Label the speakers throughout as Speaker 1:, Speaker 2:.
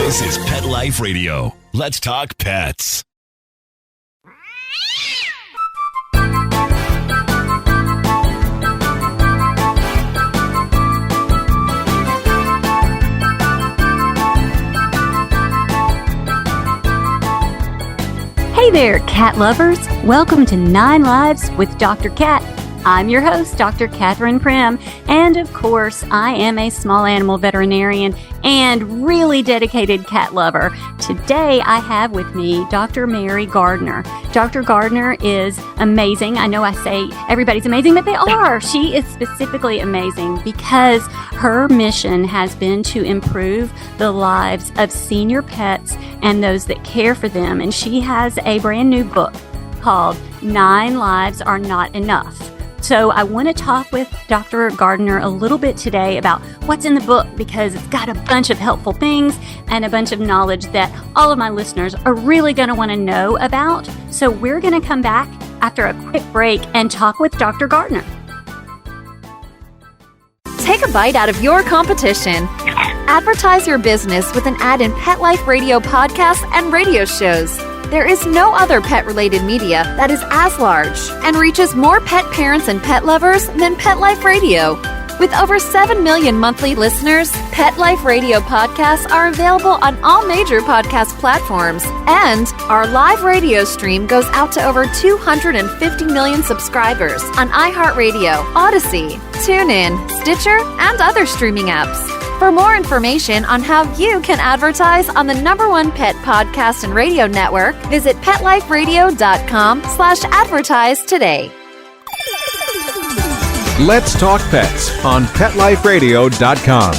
Speaker 1: This is Pet Life Radio. Let's talk pets.
Speaker 2: Hey there, cat lovers. Welcome to 9 Lives with Dr. Cat. I'm your host, Dr. Catherine Prim, and of course, I am a small animal veterinarian and really dedicated cat lover. Today, I have with me Dr. Mary Gardner. Dr. Gardner is amazing. I know I say everybody's amazing, but they are. She is specifically amazing because her mission has been to improve the lives of senior pets and those that care for them. And she has a brand new book called 9 Lives Are Not Enough. So I want to talk with Dr. Gardner a little bit today about what's in the book because it's got a bunch of helpful things and a bunch of knowledge that all of my listeners are really going to want to know about. So we're going to come back after a quick break and talk with Dr. Gardner.
Speaker 3: Take a bite out of your competition. Advertise your business with an ad in Pet Life Radio podcasts and radio shows. There is no other pet-related media that is as large and reaches more pet parents and pet lovers than Pet Life Radio. With over 7 million monthly listeners, Pet Life Radio podcasts are available on all major podcast platforms, and our live radio stream goes out to over 250 million subscribers on iHeartRadio, Odyssey, TuneIn, Stitcher, and other streaming apps. For more information on how you can advertise on the #1 pet podcast and radio network, visit PetLifeRadio.com/advertise today.
Speaker 4: Let's Talk Pets on PetLifeRadio.com.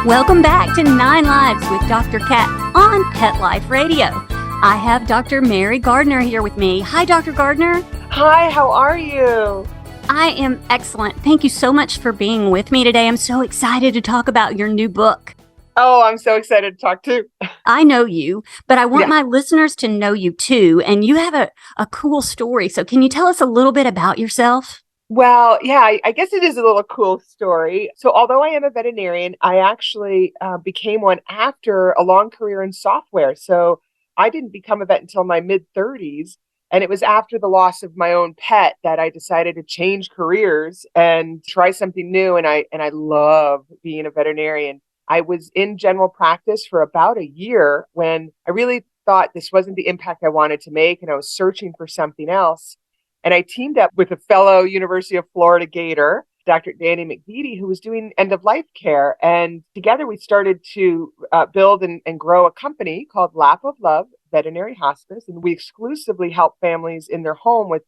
Speaker 2: Welcome back to 9 Lives with Dr. Cat on Pet Life Radio. I have Dr. Mary Gardner here with me. Hi, Dr. Gardner.
Speaker 5: Hi, how are you?
Speaker 2: I am excellent. Thank you so much for being with me today. I'm so excited to talk about your new book.
Speaker 5: Oh, I'm so excited to talk too.
Speaker 2: I know you, but I want my listeners to know you too. And you have a cool story. So can you tell us a little bit about yourself?
Speaker 5: Well, yeah, I guess it is a little cool story. So although I am a veterinarian, I actually became one after a long career in software. So I didn't become a vet until my mid-30s. And it was after the loss of my own pet that I decided to change careers and try something new. And I love being a veterinarian. I was in general practice for about a year when I really thought this wasn't the impact I wanted to make. And I was searching for something else. And I teamed up with a fellow University of Florida Gator, Dr. Danny McVitie, who was doing end-of-life care. And together we started to build and grow a company called Lap of Love Veterinary Hospice. And we exclusively help families in their home with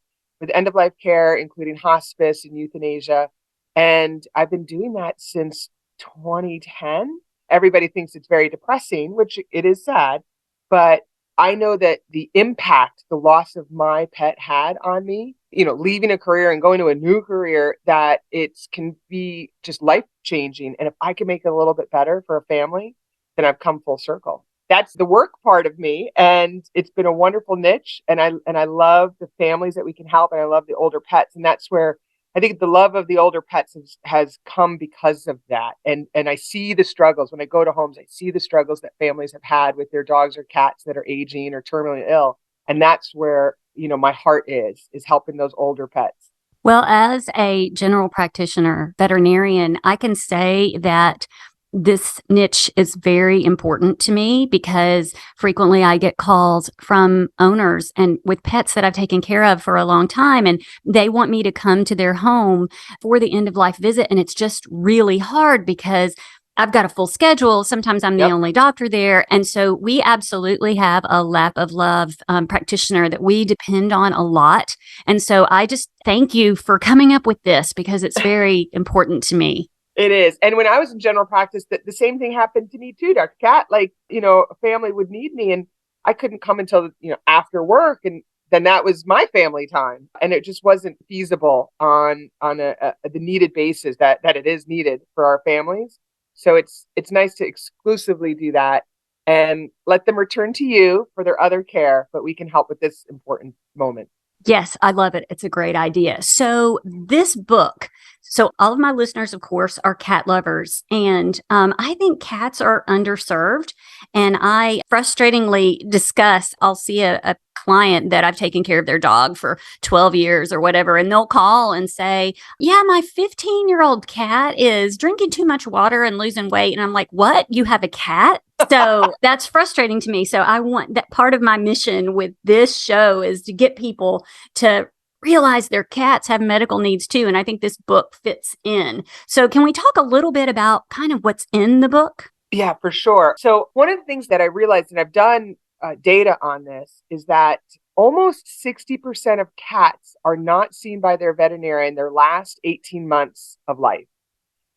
Speaker 5: end-of-life care, including hospice and euthanasia. And I've been doing that since 2010. Everybody thinks it's very depressing, which it is sad, but I know that the impact the loss of my pet had on me, leaving a career and going to a new career, that it can be just life-changing. And if I can make it a little bit better for a family, then I've come full circle. That's the work part of me. And it's been a wonderful niche. And I love the families that we can help. And I love the older pets. And that's where I think the love of the older pets has come because of that. And I see the struggles. When I go to homes, I see the struggles that families have had with their dogs or cats that are aging or terminally ill. And that's where, my heart is helping those older pets.
Speaker 2: Well, as a general practitioner veterinarian, I can say that this niche is very important to me because frequently I get calls from owners and with pets that I've taken care of for a long time, and they want me to come to their home for the end of life visit. And it's just really hard because I've got a full schedule. Sometimes I'm the only doctor there. And so we absolutely have a Lap of Love practitioner that we depend on a lot. And so I just thank you for coming up with this because it's very important to me.
Speaker 5: It is. And when I was in general practice, the same thing happened to me too, Dr. Cat. Like, a family would need me and I couldn't come until, after work. And then that was my family time. And it just wasn't feasible on the needed basis that it is needed for our families. So it's nice to exclusively do that and let them return to you for their other care, but we can help with this important moment.
Speaker 2: Yes, I love it. It's a great idea. So this book, so all of my listeners, of course, are cat lovers. And I think cats are underserved. And I frustratingly discuss, I'll see a client that I've taken care of their dog for 12 years or whatever, and they'll call and say, yeah, my 15-year-old cat is drinking too much water and losing weight. And I'm like, what? You have a cat? So that's frustrating to me. So I want that part of my mission with this show is to get people to realize their cats have medical needs too. And I think this book fits in. So can we talk a little bit about kind of what's in the book?
Speaker 5: Yeah, for sure. So one of the things that I realized, and I've done data on this, is that almost 60% of cats are not seen by their veterinarian their last 18 months of life.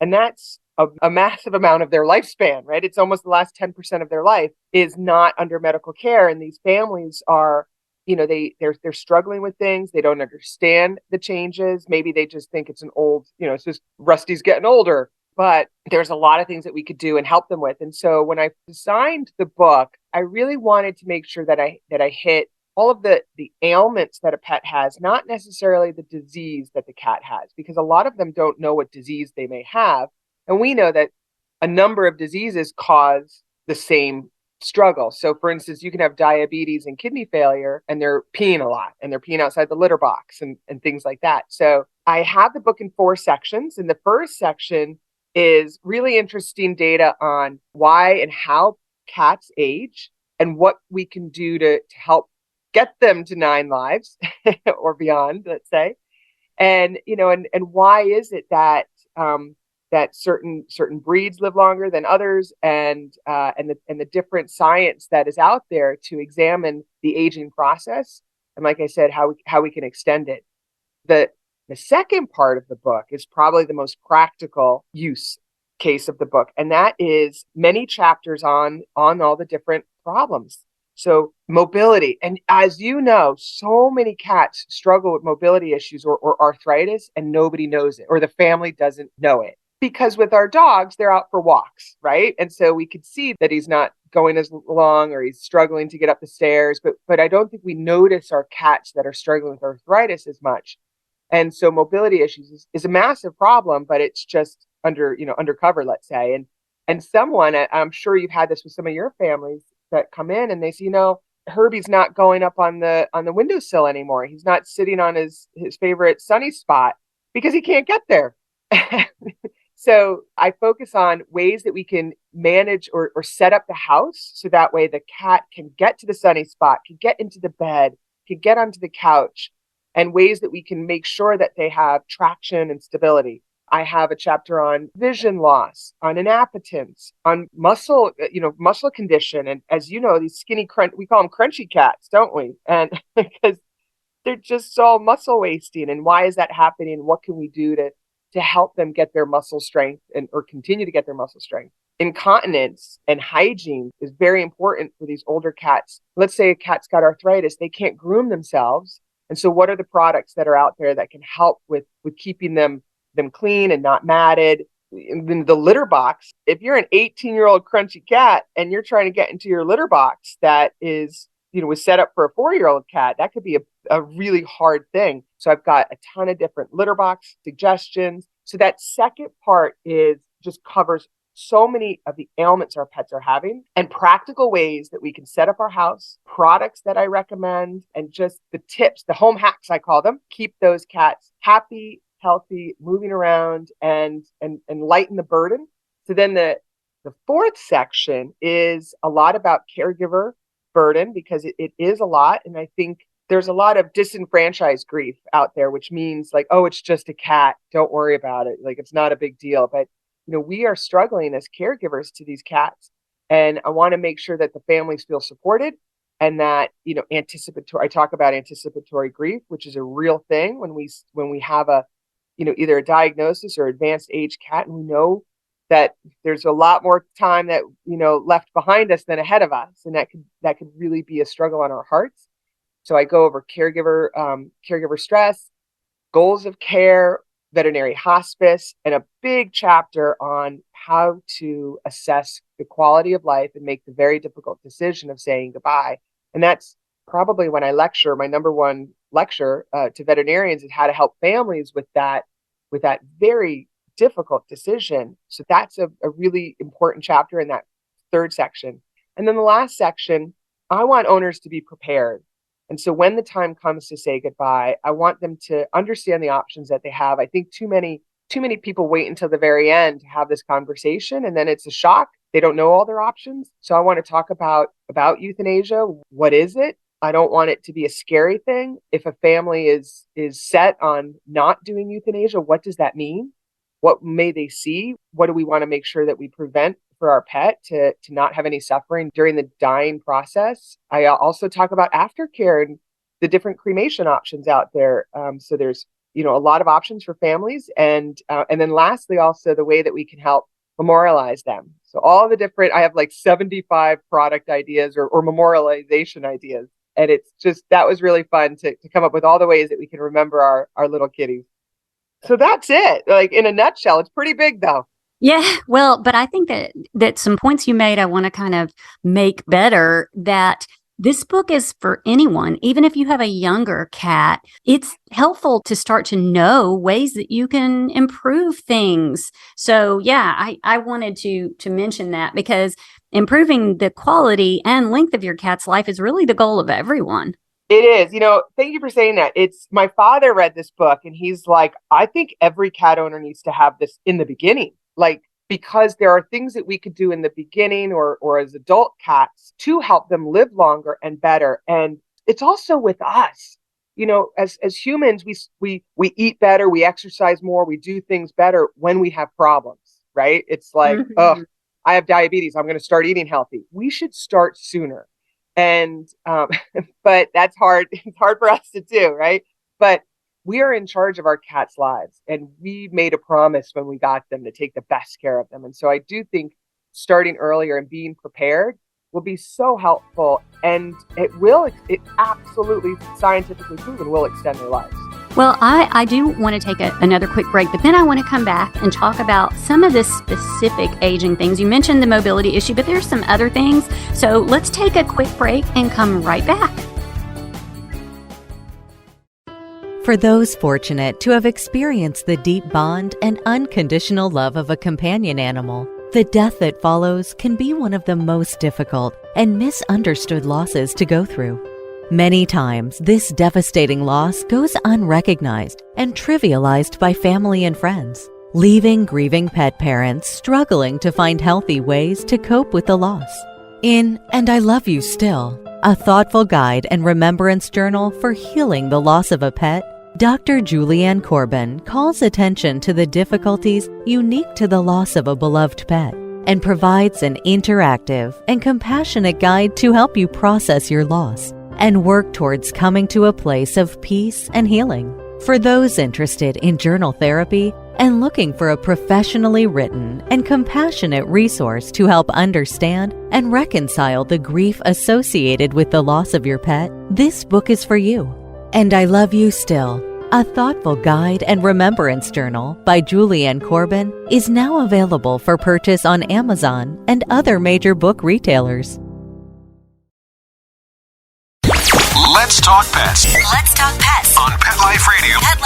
Speaker 5: And that's a massive amount of their lifespan, right? It's almost the last 10% of their life is not under medical care. And these families are, they're struggling with things. They don't understand the changes. Maybe they just think it's an old, it's just Rusty's getting older. But there's a lot of things that we could do and help them with. And so when I designed the book, I really wanted to make sure that I hit all of the ailments that a pet has, not necessarily the disease that the cat has, because a lot of them don't know what disease they may have. And we know that a number of diseases cause the same struggle. So for instance, you can have diabetes and kidney failure, and they're peeing a lot, and they're peeing outside the litter box and things like that. So I have the book in 4 sections. And the first section is really interesting data on why and how cats age and what we can do to help get them to 9 lives or beyond, let's say. And, and why is it that, that certain breeds live longer than others, and the different science that is out there to examine the aging process. And like I said, how we can extend it. The second part of the book is probably the most practical use case of the book. And that is many chapters on all the different problems. So mobility. And as you know, so many cats struggle with mobility issues or arthritis, and nobody knows it, or the family doesn't know it. Because with our dogs, they're out for walks, right? And so we could see that he's not going as long, or he's struggling to get up the stairs. But I don't think we notice our cats that are struggling with arthritis as much. And so mobility issues is a massive problem, but it's just undercover, let's say. And someone, I'm sure you've had this with some of your families that come in and they say, Herbie's not going up on the windowsill anymore. He's not sitting on his favorite sunny spot because he can't get there. So I focus on ways that we can manage or set up the house so that way the cat can get to the sunny spot, can get into the bed, can get onto the couch, and ways that we can make sure that they have traction and stability. I have a chapter on vision loss, on inappetence, on muscle condition. And as you know, these skinny we call them crunchy cats, don't we? And because they're just so muscle wasting. And why is that happening? What can we do to help them get their muscle strength or continue to get their muscle strength? Incontinence and hygiene is very important for these older cats. Let's say a cat's got arthritis, they can't groom themselves. And so what are the products that are out there that can help with keeping them clean and not matted? In the litter box, if you're an 18-year-old crunchy cat and you're trying to get into your litter box that is, was set up for a 4-year-old cat, that could be a really hard thing. So I've got a ton of different litter box suggestions. So that second part just covers so many of the ailments our pets are having and practical ways that we can set up our house, products that I recommend, and just the tips, the home hacks, I call them, keep those cats happy, healthy, moving around, and lighten the burden. So then the fourth section is a lot about caregiver burden, because it is a lot. And I think there's a lot of disenfranchised grief out there, which means like, oh, it's just a cat, don't worry about it. Like, it's not a big deal. But we are struggling as caregivers to these cats. And I want to make sure that the families feel supported, and that, I talk about anticipatory grief, which is a real thing when we have a, either a diagnosis or advanced age cat. And we know that there's a lot more time that, left behind us than ahead of us. And that could really be a struggle on our hearts. So I go over caregiver stress, goals of care, veterinary hospice, and a big chapter on how to assess the quality of life and make the very difficult decision of saying goodbye. And that's probably when I lecture, my number one lecture to veterinarians is how to help families with that very difficult decision. So that's a really important chapter in that third section. And then the last section, I want owners to be prepared. And so when the time comes to say goodbye, I want them to understand the options that they have. I think too many people wait until the very end to have this conversation, and then it's a shock. They don't know all their options. So I want to talk about euthanasia. What is it? I don't want it to be a scary thing. If a family is set on not doing euthanasia, what does that mean? What may they see? What do we want to make sure that we prevent for our pet to not have any suffering during the dying process? I also talk about aftercare and the different cremation options out there. So there's a lot of options for families, and then lastly, also the way that we can help memorialize them. So all the different, I have like 75 product ideas or memorialization ideas, and it's just, that was really fun to come up with all the ways that we can remember our little kitties. So that's it. Like in a nutshell, it's pretty big though.
Speaker 2: Yeah, well, but I think that some points you made, I want to kind of make better, that this book is for anyone. Even if you have a younger cat, it's helpful to start to know ways that you can improve things. So yeah, I wanted to mention that, because improving the quality and length of your cat's life is really the goal of everyone.
Speaker 5: It is. Thank you for saying that. It's, my father read this book and he's like, I think every cat owner needs to have this in the beginning. Like, because there are things that we could do in the beginning or as adult cats to help them live longer and better. And it's also with us, as humans, we eat better, we exercise more, we do things better when we have problems, right? It's like, oh, I have diabetes, I'm going to start eating healthy. We should start sooner. And, but that's hard. It's hard for us to do, right? But we are in charge of our cats' lives, and we made a promise when we got them to take the best care of them. And so I do think starting earlier and being prepared will be so helpful, and it absolutely scientifically proven will extend their lives.
Speaker 2: Well, I do want to take another quick break, but then I want to come back and talk about some of the specific aging things. You mentioned the mobility issue, but there's some other things. So let's take a quick break and come right back.
Speaker 6: For those fortunate to have experienced the deep bond and unconditional love of a companion animal, the death that follows can be one of the most difficult and misunderstood losses to go through. Many times, this devastating loss goes unrecognized and trivialized by family and friends, leaving grieving pet parents struggling to find healthy ways to cope with the loss. In And I Love You Still, a thoughtful guide and remembrance journal for healing the loss of a pet, Dr. Julianne Corbin calls attention to the difficulties unique to the loss of a beloved pet and provides an interactive and compassionate guide to help you process your loss and work towards coming to a place of peace and healing. For those interested in journal therapy and looking for a professionally written and compassionate resource to help understand and reconcile the grief associated with the loss of your pet, this book is for you. And I Love You Still, a thoughtful guide and remembrance journal by Julianne Corbin, is now available for purchase on Amazon and other major book retailers.
Speaker 1: Let's talk pets.
Speaker 7: Let's talk pets
Speaker 1: On Pet Life Radio.
Speaker 7: Pet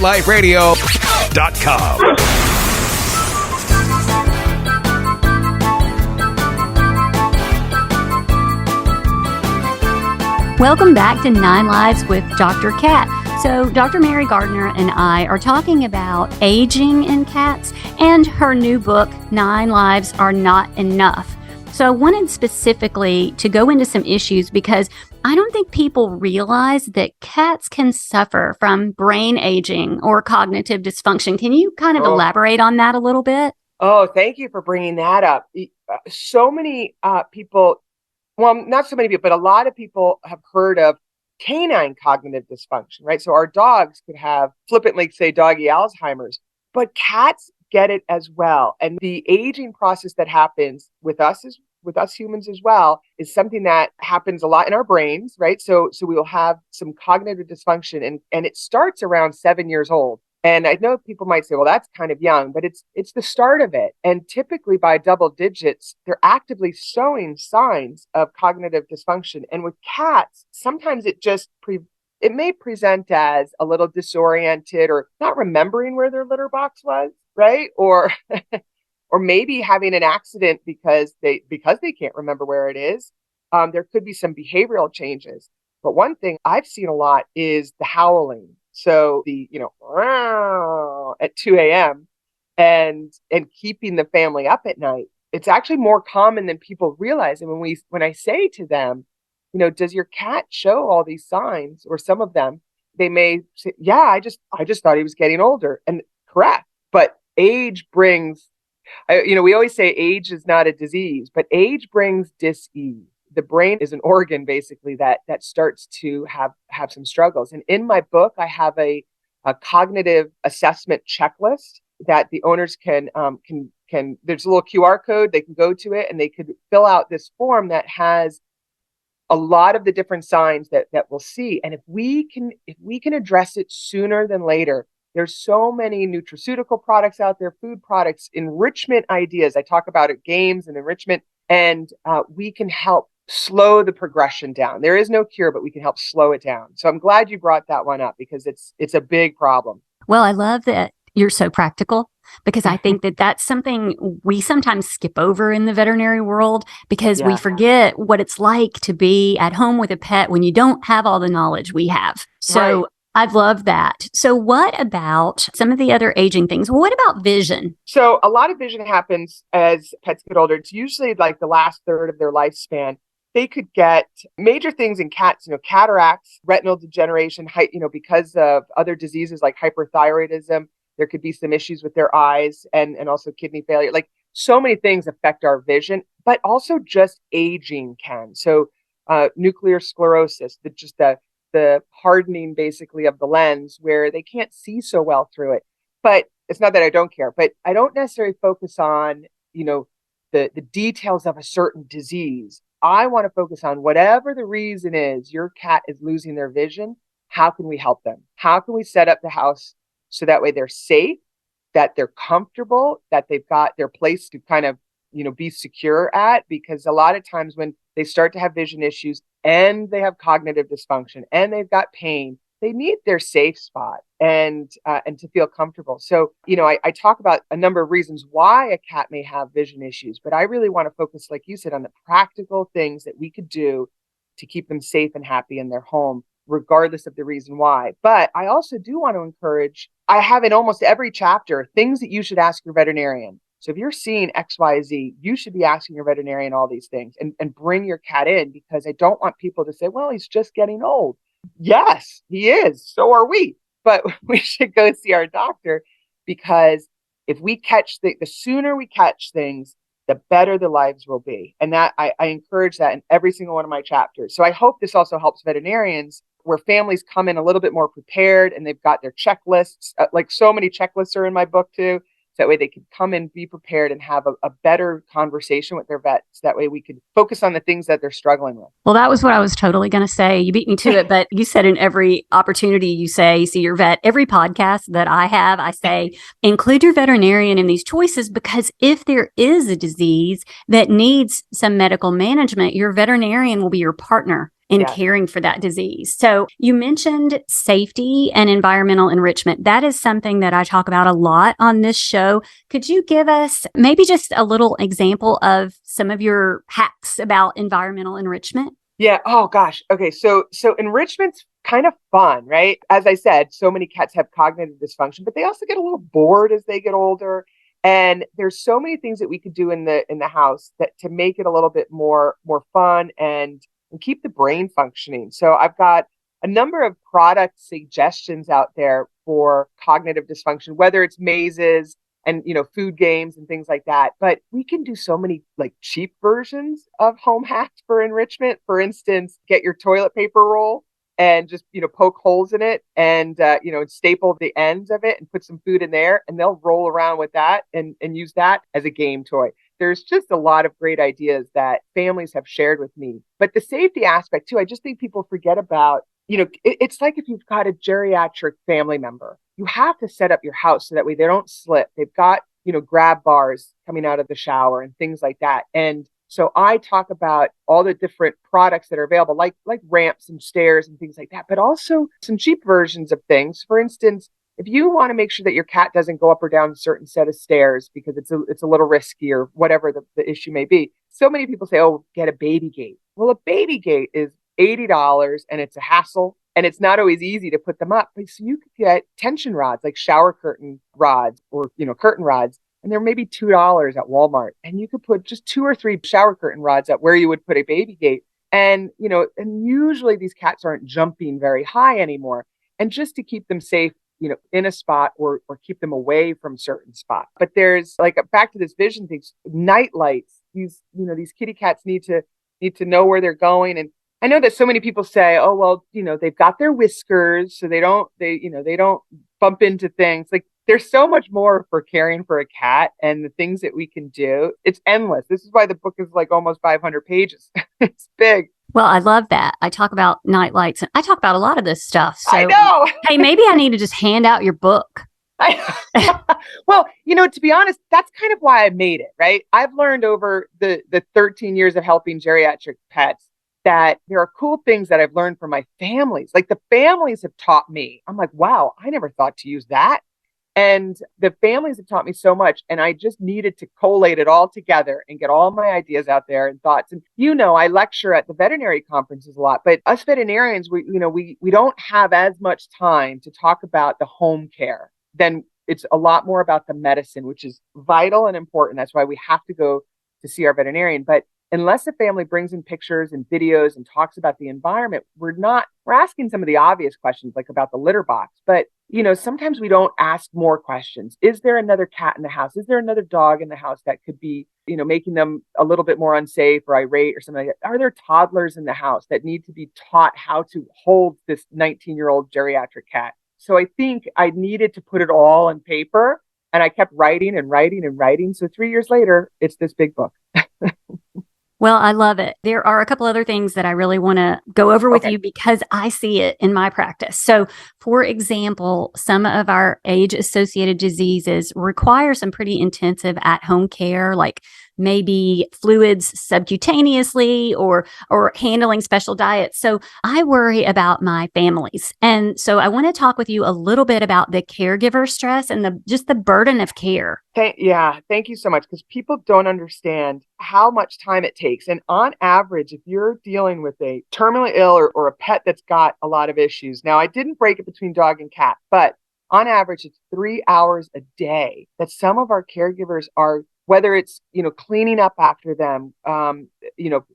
Speaker 7: Life Radio.
Speaker 1: PetLifeRadio.com.
Speaker 2: Welcome back to 9 Lives with Dr. Cat. So Dr. Mary Gardner and I are talking about aging in cats and her new book, 9 Lives Are Not Enough. So I wanted specifically to go into some issues because I don't think people realize that cats can suffer from brain aging or cognitive dysfunction. Can you kind of elaborate on that a little bit?
Speaker 5: Oh, thank you for bringing that up. So many people, well, not so many people, but a lot of people have heard of canine cognitive dysfunction, right? So our dogs could have, flippantly say, doggy Alzheimer's, but cats get it as well. And the aging process that happens with us humans as well is something that happens a lot in our brains, right? So we will have some cognitive dysfunction, and it starts around 7 years old. And I know people might say, well, that's kind of young, but it's the start of it. And typically by double digits, they're actively showing signs of cognitive dysfunction. And with cats, sometimes it may present as a little disoriented or not remembering where their litter box was, right? Or or maybe having an accident because they can't remember where it is. There could be some behavioral changes. But one thing I've seen a lot is the howling. So the, at 2 a.m. and keeping the family up at night. It's actually more common than people realize. And when I say to them, does your cat show all these signs, or some of them, they may say, yeah, I just thought he was getting older. And correct. But age brings, we always say age is not a disease, but age brings dis-ease. The brain is an organ basically that starts to have some struggles. And in my book, I have a cognitive assessment checklist that the owners can there's a little QR code, they can go to it and they could fill out this form that has a lot of the different signs that we'll see. And if we can address it sooner than later, there's so many nutraceutical products out there, food products, enrichment ideas. I talk about it, games and enrichment, and we can help slow the progression down. There is no cure, but we can help slow it down. So I'm glad you brought that one up because it's a big problem.
Speaker 2: Well, I love that you're so practical, because I think that that's something we sometimes skip over in the veterinary world because we forget what it's like to be at home with a pet when you don't have all the knowledge we have. So right. I've loved that. So what about some of the other aging things? What about vision?
Speaker 5: So a lot of vision happens as pets get older. It's usually like the last third of their lifespan. They could get major things in cats, cataracts, retinal degeneration, because of other diseases like hyperthyroidism. There could be some issues with their eyes and also kidney failure. Like so many things affect our vision, but also just aging can. So nuclear sclerosis, the hardening basically of the lens where they can't see so well through it. But it's not that I don't care, but I don't necessarily focus on, the details of a certain disease. I want to focus on whatever the reason is your cat is losing their vision. How can we help them? How can we set up the house so that way they're safe, that they're comfortable, that they've got their place to kind of, be secure at? Because a lot of times when they start to have vision issues and they have cognitive dysfunction and they've got pain, they need their safe spot and to feel comfortable. So, I talk about a number of reasons why a cat may have vision issues, but I really want to focus, like you said, on the practical things that we could do to keep them safe and happy in their home, regardless of the reason why. But I also do want to encourage, I have in almost every chapter, things that you should ask your veterinarian. So if you're seeing XYZ, you should be asking your veterinarian all these things and bring your cat in, because I don't want people to say, well, he's just getting old. Yes, he is. So are we. But we should go see our doctor, because if we catch the sooner we catch things, the better the lives will be. And that I encourage that in every single one of my chapters. So I hope this also helps veterinarians, where families come in a little bit more prepared and they've got their checklists. Like so many checklists are in my book too. So that way they can come and be prepared and have a better conversation with their vets. That way we can focus on the things that they're struggling with.
Speaker 2: Well, that was what I was totally going to say. You beat me to it, but you said in every opportunity you say, see your vet. Every podcast that I have, I say, include your veterinarian in these choices, because if there is a disease that needs some medical management, your veterinarian will be your partner in caring for that disease. So you mentioned safety and environmental enrichment. That is something that I talk about a lot on this show. Could you give us maybe just a little example of some of your hacks about environmental enrichment?
Speaker 5: Yeah. Oh gosh. Okay. So enrichment's kind of fun, right? As I said, so many cats have cognitive dysfunction, but they also get a little bored as they get older. And there's so many things that we could do in the house that to make it a little bit more fun and keep the brain functioning. So I've got a number of product suggestions out there for cognitive dysfunction, whether it's mazes and, food games and things like that. But we can do so many like cheap versions of home hacks for enrichment. For instance, get your toilet paper roll and just, poke holes in it and, staple the ends of it and put some food in there, and they'll roll around with that and use that as a game toy. There's just a lot of great ideas that families have shared with me. But the safety aspect too, I just think people forget about it's like if you've got a geriatric family member, you have to set up your house so that way they don't slip. They've got, grab bars coming out of the shower and things like that. And so I talk about all the different products that are available, like ramps and stairs and things like that, but also some cheap versions of things. For instance, if you want to make sure that your cat doesn't go up or down a certain set of stairs because it's a little risky or whatever the issue may be. So many people say, oh, get a baby gate. Well, a baby gate is $80 and it's a hassle and it's not always easy to put them up. But so you could get tension rods, like shower curtain rods or, curtain rods. And they're maybe $2 at Walmart. And you could put just 2 or 3 shower curtain rods up where you would put a baby gate. And, and usually these cats aren't jumping very high anymore. And just to keep them safe, in a spot or keep them away from certain spots. But there's like back to this vision thing, night lights. These kitty cats need to know where they're going. And I know that so many people say, oh, well, they've got their whiskers, so they don't bump into things. Like there's so much more for caring for a cat and the things that we can do. It's endless. This is why the book is like almost 500 pages. It's big.
Speaker 2: Well, I love that. I talk about night lights and I talk about a lot of this stuff. So,
Speaker 5: I know.
Speaker 2: Hey, maybe I need to just hand out your book.
Speaker 5: Well, to be honest, that's kind of why I made it, right? I've learned over the 13 years of helping geriatric pets that there are cool things that I've learned from my families. Like the families have taught me. I'm like, wow, I never thought to use that. And the families have taught me so much. And I just needed to collate it all together and get all my ideas out there and thoughts. And, I lecture at the veterinary conferences a lot, but us veterinarians, we don't have as much time to talk about the home care. Then it's a lot more about the medicine, which is vital and important. That's why we have to go to see our veterinarian. But unless a family brings in pictures and videos and talks about the environment, we're asking some of the obvious questions, like about the litter box. But, sometimes we don't ask more questions. Is there another cat in the house? Is there another dog in the house that could be, making them a little bit more unsafe or irate or something like that? Are there toddlers in the house that need to be taught how to hold this 19-year-old geriatric cat? So I think I needed to put it all on paper, and I kept writing and writing and writing. So 3 years later, it's this big book.
Speaker 2: Well, I love it. There are a couple other things that I really want to go over with you because I see it in my practice. So, for example, some of our age-associated diseases require some pretty intensive at-home care, like maybe fluids subcutaneously or handling special diets. So I worry about my families. And so I want to talk with you a little bit about the caregiver stress and just the burden of care.
Speaker 5: Thank you so much, because people don't understand how much time it takes. And on average, if you're dealing with a terminally ill or a pet that's got a lot of issues, now I didn't break it between dog and cat, but on average, it's 3 hours a day that some of our caregivers are, whether it's, cleaning up after them,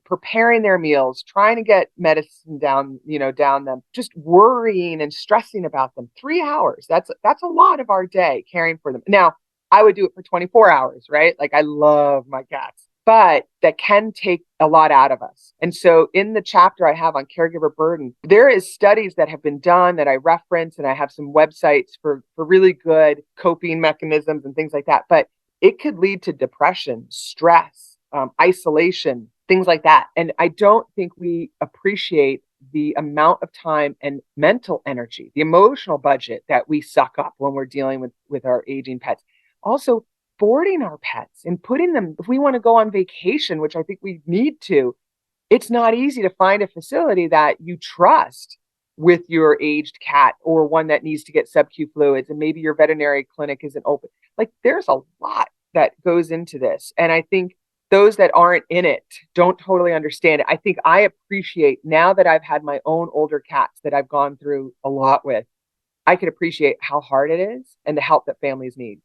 Speaker 5: preparing their meals, trying to get medicine down them, just worrying and stressing about them. 3 hours. That's a lot of our day caring for them. Now, I would do it for 24 hours, right? Like I love my cats, but that can take a lot out of us. And so in the chapter I have on caregiver burden, there is studies that have been done that I reference, and I have some websites for really good coping mechanisms and things like that. But it could lead to depression, stress, isolation, things like that. And I don't think we appreciate the amount of time and mental energy, the emotional budget that we suck up when we're dealing with our aging pets. Also, boarding our pets and putting them, if we want to go on vacation, which I think we need to, it's not easy to find a facility that you trust with your aged cat, or one that needs to get sub-Q fluids, and maybe your veterinary clinic isn't open. Like there's a lot that goes into this. And I think those that aren't in it don't totally understand it. I think I appreciate, now that I've had my own older cats that I've gone through a lot with, I can appreciate how hard it is and the help that families need.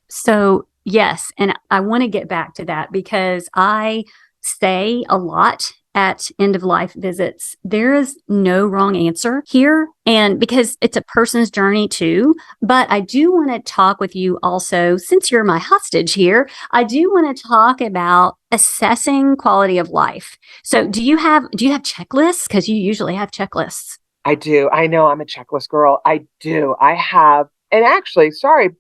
Speaker 2: So yes, and I want to get back to that because I say a lot at end of life visits, there is no wrong answer here. And because it's a person's journey too, but I do want to talk with you also, since you're my hostage here, I do want to talk about assessing quality of life. So do you have checklists? Because you usually have checklists.
Speaker 5: I do. I know I'm a checklist girl. I do. I have. And actually,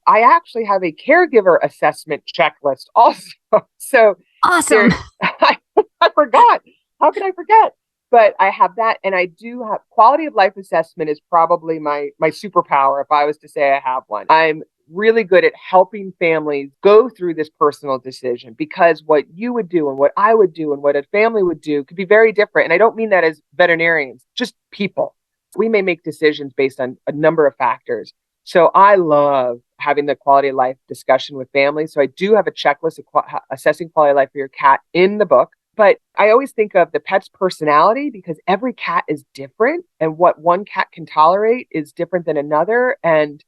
Speaker 5: I actually have a caregiver assessment checklist also. So
Speaker 2: awesome.
Speaker 5: I forgot. How could I forget? But I have that, and I do have quality of life assessment is probably my superpower if I was to say I have one. I'm really good at helping families go through this personal decision, because what you would do and what I would do and what a family would do could be very different. And I don't mean that as veterinarians, just people. We may make decisions based on a number of factors. So I love having the quality of life discussion with families. So I do have a checklist of assessing quality of life for your cat in the book. But I always think of the pet's personality, because every cat is different, and what one cat can tolerate is different than another. And,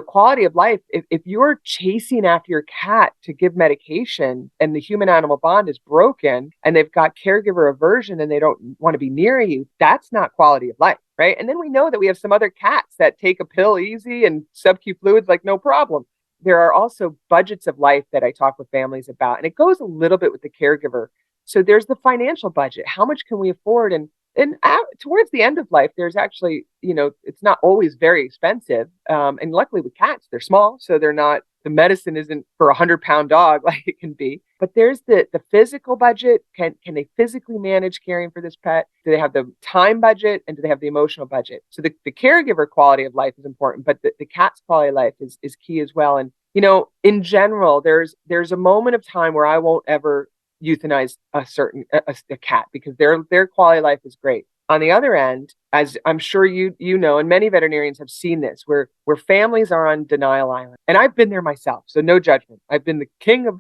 Speaker 5: quality of life, if you're chasing after your cat to give medication and the human animal bond is broken and they've got caregiver aversion and they don't want to be near you, that's not quality of life, right? And then we know that we have some other cats that take a pill easy and sub-Q fluids like no problem. There are also budgets of life that I talk with families about, and it goes a little bit with the caregiver. So there's the financial budget. How much can we afford? And towards the end of life, there's actually, it's not always very expensive. And luckily with cats, they're small. So the medicine isn't for a 100-pound dog like it can be. But there's the physical budget. Can they physically manage caring for this pet? Do they have the time budget? And do they have the emotional budget? So the caregiver quality of life is important, but the cat's quality of life is key as well. And, in general, there's a moment of time where I won't ever euthanize a cat, because their quality of life is great. On the other end, as I'm sure you know, and many veterinarians have seen this, where families are on denial island. And I've been there myself, so no judgment. I've been the king of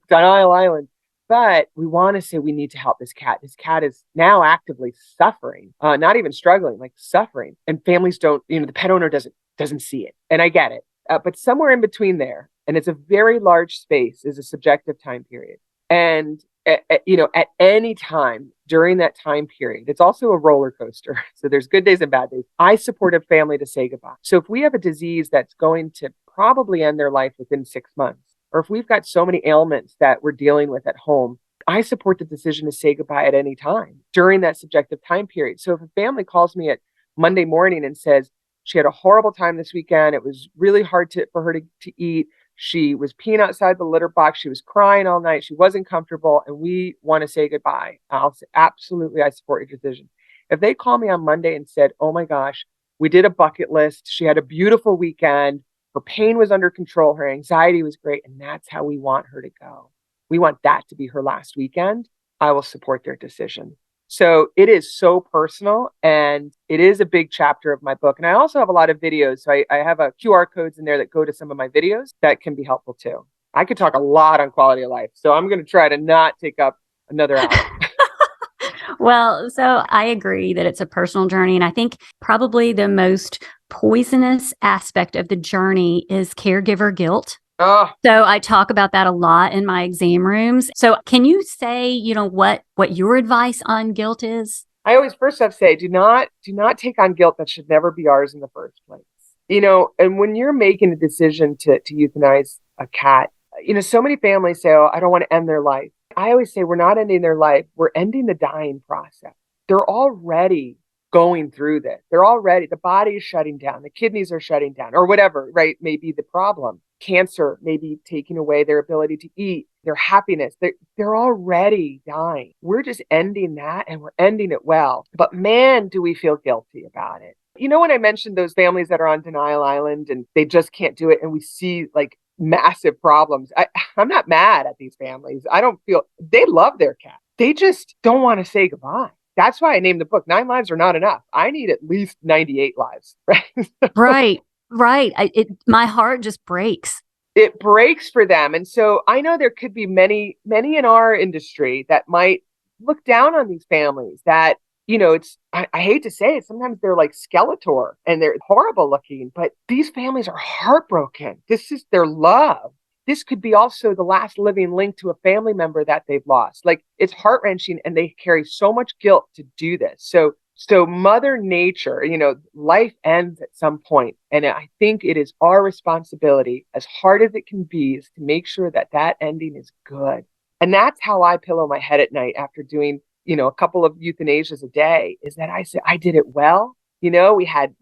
Speaker 5: denial island. But we want to say we need to help this cat. This cat is now actively suffering, not even struggling, like suffering. And families don't, the pet owner doesn't see it. And I get it. But somewhere in between there, and it's a very large space, is a subjective time period. And, at any time during that time period, it's also a roller coaster. So there's good days and bad days. I support a family to say goodbye. So if we have a disease that's going to probably end their life within 6 months, or if we've got so many ailments that we're dealing with at home, I support the decision to say goodbye at any time during that subjective time period. So if a family calls me at Monday morning and says she had a horrible time this weekend, it was really hard for her to eat, she was peeing outside the litter box, she was crying all night, she wasn't comfortable, and we want to say goodbye, I'll say, absolutely, I support your decision. If they call me on Monday and said, oh my gosh, we did a bucket list, she had a beautiful weekend, her pain was under control, her anxiety was great, and that's how we want her to go, we want that to be her last weekend, I will support their decision. So it is so personal, and it is a big chapter of my book. And I also have a lot of videos. So I have a QR codes in there that go to some of my videos that can be helpful too. I could talk a lot on quality of life, so I'm going to try to not take up another hour.
Speaker 2: Well, so I agree that it's a personal journey. And I think probably the most poisonous aspect of the journey is caregiver guilt.
Speaker 5: Oh.
Speaker 2: So I talk about that a lot in my exam rooms. So can you say, what your advice on guilt is?
Speaker 5: I always first have to say, do not take on guilt that should never be ours in the first place. And when you're making a decision to euthanize a cat, so many families say, oh, I don't want to end their life. I always say, we're not ending their life. We're ending the dying process. They're already going through this. The body is shutting down. The kidneys are shutting down, or whatever, right, may be the problem. Cancer may be taking away their ability to eat, their happiness. They're already dying. We're just ending that, and we're ending it well. But man, do we feel guilty about it. When I mentioned those families that are on denial island and they just can't do it, and we see like massive problems, I'm not mad at these families. I don't feel, they love their cat. They just don't want to say goodbye. That's why I named the book 9 Lives Are Not Enough. I need at least 98 lives, right?
Speaker 2: Right. My heart just breaks.
Speaker 5: It breaks for them. And so I know there could be many in our industry that might look down on these families that, I hate to say it, sometimes they're like Skeletor and they're horrible looking, but these families are heartbroken. This is their love. This could be also the last living link to a family member that they've lost. Like, it's heart-wrenching, and they carry so much guilt to do this. So Mother Nature, life ends at some point. And I think it is our responsibility, as hard as it can be, is to make sure that ending is good. And that's how I pillow my head at night after doing, a couple of euthanasias a day, is that I said, I did it well. We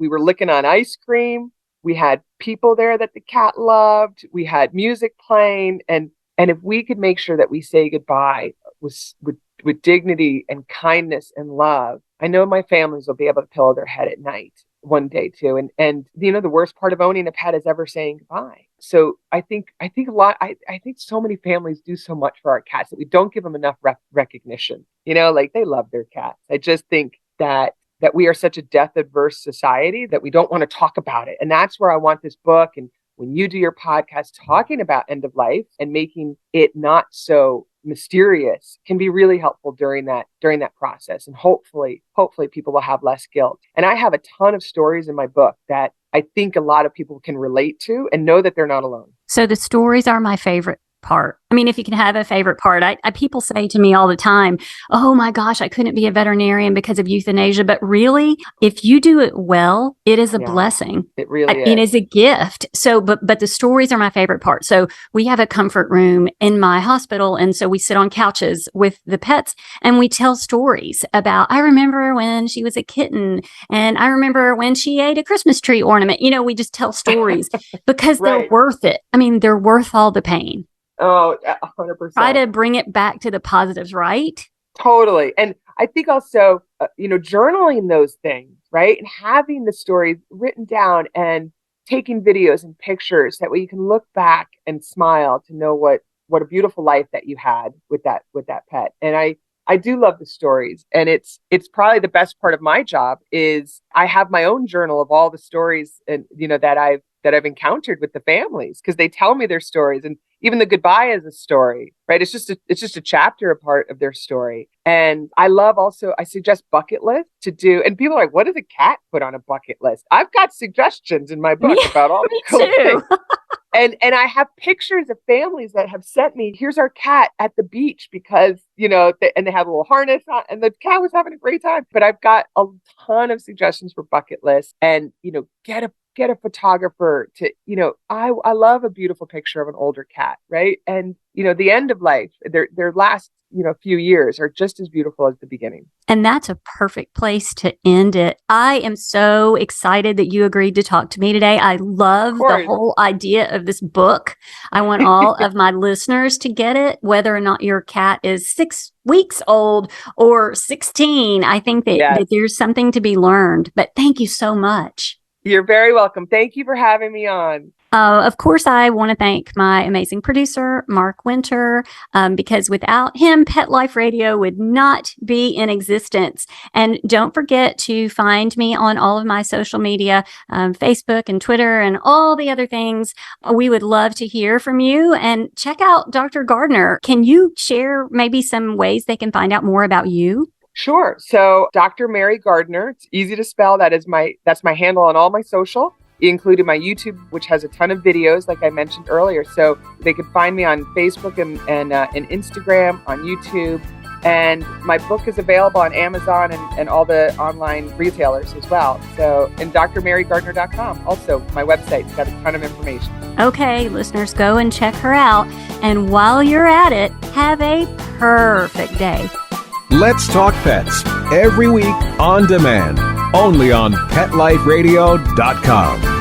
Speaker 5: were licking on ice cream. We had people there that the cat loved. We had music playing. And if we could make sure that we say goodbye with with dignity and kindness and love, I know my families will be able to pillow their head at night one day too. And the worst part of owning a pet is ever saying goodbye. So I think so many families do so much for our cats that we don't give them enough recognition. Like they love their cats. I just think that we are such a death adverse society that we don't want to talk about it. And that's where I want this book. And when you do your podcast talking about end of life and making it not so mysterious can be really helpful during that process. And hopefully people will have less guilt. And I have a ton of stories in my book that I think a lot of people can relate to and know that they're not alone.
Speaker 2: So the stories are my favorite part. I mean, if you can have a favorite part, people say to me all the time, oh my gosh, I couldn't be a veterinarian because of euthanasia. But really, if you do it well, it is a blessing.
Speaker 5: It really is.
Speaker 2: It is a gift. So, but the stories are my favorite part. So we have a comfort room in my hospital. And so we sit on couches with the pets and we tell stories about, I remember when she was a kitten and I remember when she ate a Christmas tree ornament. We just tell stories because they're worth it. I mean, they're worth all the pain.
Speaker 5: Oh, 100%.
Speaker 2: Try to bring it back to the positives, right?
Speaker 5: Totally. And I think also, journaling those things, right? And having the stories written down and taking videos and pictures, that way you can look back and smile to know what a beautiful life that you had with that pet. And I do love the stories. And it's probably the best part of my job is I have my own journal of all the stories and, that I've encountered with the families, because they tell me their stories, and even the goodbye is a story, right? It's just a chapter, a part of their story. And I suggest bucket lists to do. And people are like, what does a cat put on a bucket list? I've got suggestions in my book about all these cool things. And I have pictures of families that have sent me, here's our cat at the beach because, and they have a little harness on and the cat was having a great time. But I've got a ton of suggestions for bucket lists and, get a photographer to, I love a beautiful picture of an older cat, right? And, the end of life, their last, few years are just as beautiful as the beginning.
Speaker 2: And that's a perfect place to end it. I am so excited that you agreed to talk to me today. I love the whole idea of this book. I want all of my listeners to get it, whether or not your cat is 6 weeks old or 16. I think that there's something to be learned. But thank you so much.
Speaker 5: You're very welcome. Thank you for having me on.
Speaker 2: Of course, I want to thank my amazing producer, Mark Winter, because without him, Pet Life Radio would not be in existence. And don't forget to find me on all of my social media, Facebook and Twitter and all the other things. We would love to hear from you, and check out Dr. Gardner. Can you share maybe some ways they can find out more about you?
Speaker 5: Sure. So Dr. Mary Gardner, it's easy to spell. That's my handle on all my social, including my YouTube, which has a ton of videos, like I mentioned earlier. So they can find me on Facebook and Instagram, on YouTube. And my book is available on Amazon and all the online retailers as well. So, and drmarygardner.com, also my website's got a ton of information.
Speaker 2: Okay, listeners, go and check her out. And while you're at it, have a perfect day.
Speaker 4: Let's Talk Pets, every week on demand, only on PetLifeRadio.com.